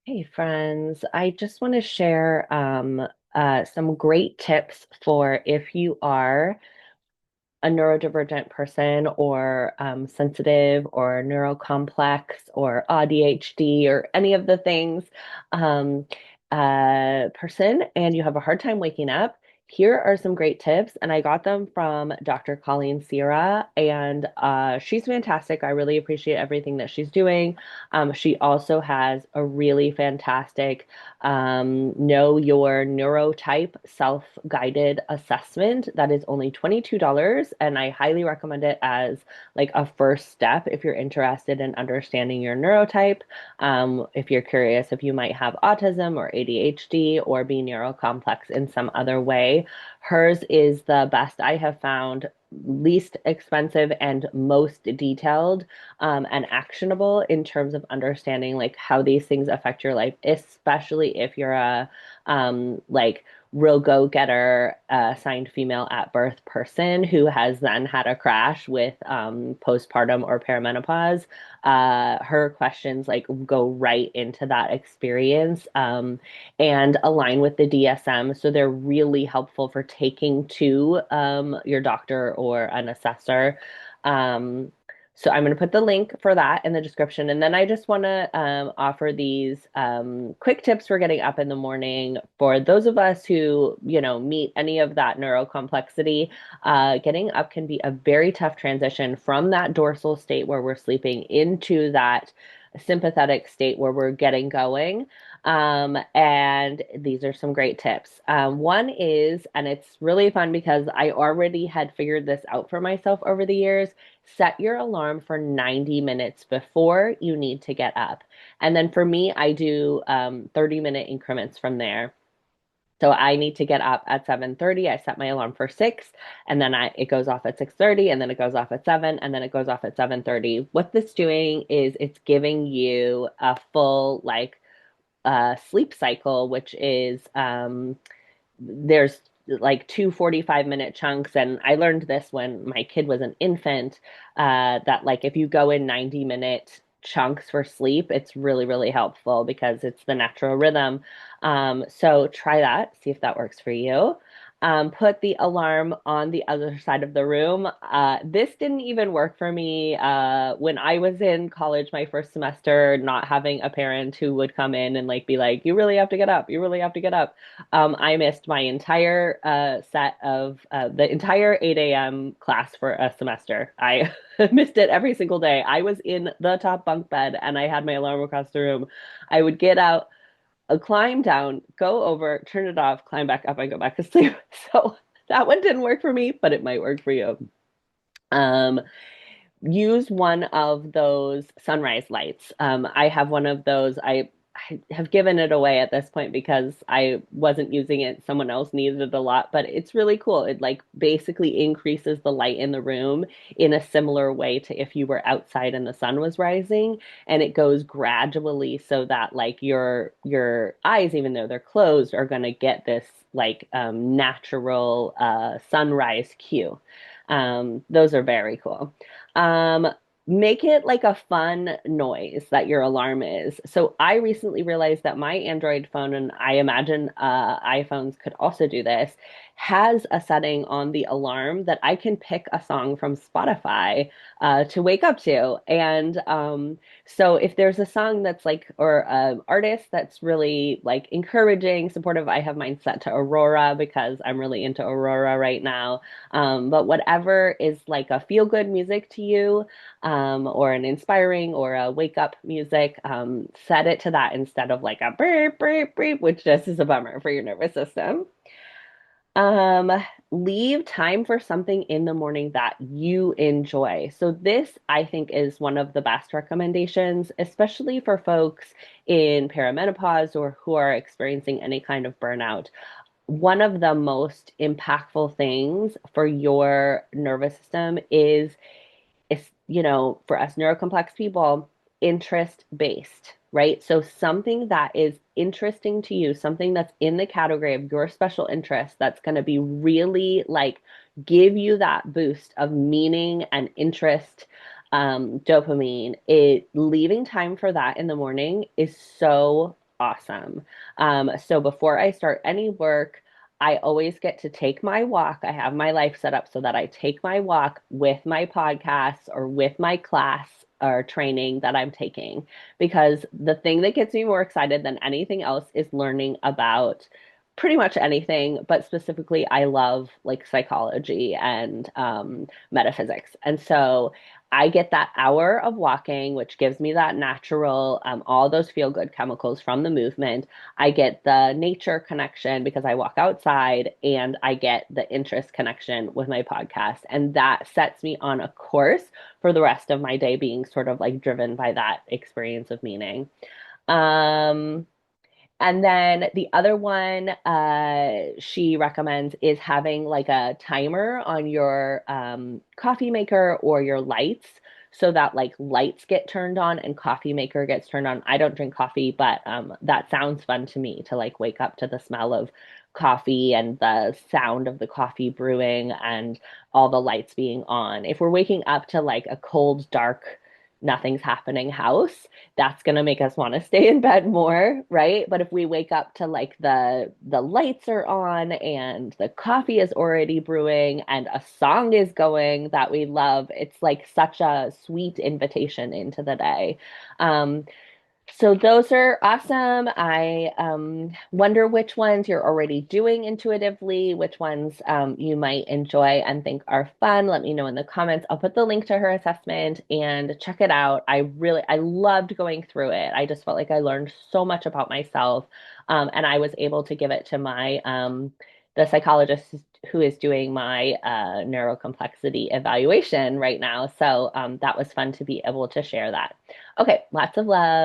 Hey friends, I just want to share some great tips for if you are a neurodivergent person or sensitive or neurocomplex or ADHD or any of the things um, person and you have a hard time waking up. Here are some great tips, and I got them from Dr. Colleen Sierra, and she's fantastic. I really appreciate everything that she's doing. She also has a really fantastic know your neurotype self-guided assessment that is only $22, and I highly recommend it as like a first step if you're interested in understanding your neurotype. If you're curious if you might have autism or ADHD or be neurocomplex in some other way, hers is the best I have found, least expensive and most detailed and actionable in terms of understanding like how these things affect your life, especially if you're a like real go-getter, assigned female at birth person who has then had a crash with postpartum or perimenopause. Her questions like go right into that experience and align with the DSM. So they're really helpful for taking to your doctor or an assessor. Um, so I'm going to put the link for that in the description. And then I just want to offer these quick tips for getting up in the morning for those of us who, meet any of that neurocomplexity. Getting up can be a very tough transition from that dorsal state where we're sleeping into that sympathetic state where we're getting going. And these are some great tips. One is, and it's really fun because I already had figured this out for myself over the years, set your alarm for 90 minutes before you need to get up. And then for me, I do 30-minute increments from there. So I need to get up at 7:30. I set my alarm for 6, and then it goes off at 6:30, and then it goes off at 7, and then it goes off at 7:30. What this doing is it's giving you a full like sleep cycle, which is there's like two 45-minute chunks. And I learned this when my kid was an infant, that like if you go in 90-minute chunks for sleep, it's really, really helpful because it's the natural rhythm. So try that, see if that works for you. Put the alarm on the other side of the room. This didn't even work for me when I was in college, my first semester, not having a parent who would come in and like be like, "You really have to get up. You really have to get up." I missed my entire set of the entire 8 a.m. class for a semester. I missed it every single day. I was in the top bunk bed and I had my alarm across the room. I would get out, climb down, go over, turn it off, climb back up, and go back to sleep. So that one didn't work for me, but it might work for you. Um, Use one of those sunrise lights. I have one of those. I have given it away at this point because I wasn't using it. Someone else needed it a lot, but it's really cool. It like basically increases the light in the room in a similar way to if you were outside and the sun was rising, and it goes gradually so that like your eyes, even though they're closed, are going to get this like natural sunrise cue. Those are very cool. Um, Make it like a fun noise that your alarm is. So I recently realized that my Android phone, and I imagine iPhones could also do this, has a setting on the alarm that I can pick a song from Spotify to wake up to. And so if there's a song that's like, or an artist that's really like encouraging, supportive, I have mine set to Aurora because I'm really into Aurora right now. But whatever is like a feel good music to you, or an inspiring or a wake up music, set it to that instead of like a beep, beep, beep, which just is a bummer for your nervous system. Um, Leave time for something in the morning that you enjoy. So this, I think, is one of the best recommendations, especially for folks in perimenopause or who are experiencing any kind of burnout. One of the most impactful things for your nervous system is, for us neurocomplex people, interest based, right? So something that is interesting to you, something that's in the category of your special interest, that's going to be really like give you that boost of meaning and interest, dopamine. It leaving time for that in the morning is so awesome. So before I start any work, I always get to take my walk. I have my life set up so that I take my walk with my podcasts or with my class or training that I'm taking. Because the thing that gets me more excited than anything else is learning about pretty much anything, but specifically, I love like psychology and metaphysics. And so I get that hour of walking, which gives me that natural, all those feel good chemicals from the movement. I get the nature connection because I walk outside, and I get the interest connection with my podcast. And that sets me on a course for the rest of my day being sort of like driven by that experience of meaning. Um, and then the other one she recommends is having like a timer on your coffee maker or your lights so that like lights get turned on and coffee maker gets turned on. I don't drink coffee, but that sounds fun to me to like wake up to the smell of coffee and the sound of the coffee brewing and all the lights being on. If we're waking up to like a cold, dark, nothing's happening house, that's going to make us want to stay in bed more, right? But if we wake up to like the lights are on and the coffee is already brewing and a song is going that we love, it's like such a sweet invitation into the day. um so those are awesome. I wonder which ones you're already doing intuitively, which ones you might enjoy and think are fun. Let me know in the comments. I'll put the link to her assessment and check it out. I loved going through it. I just felt like I learned so much about myself, and I was able to give it to my the psychologist who is doing my neurocomplexity evaluation right now. So that was fun to be able to share that. Okay, lots of love.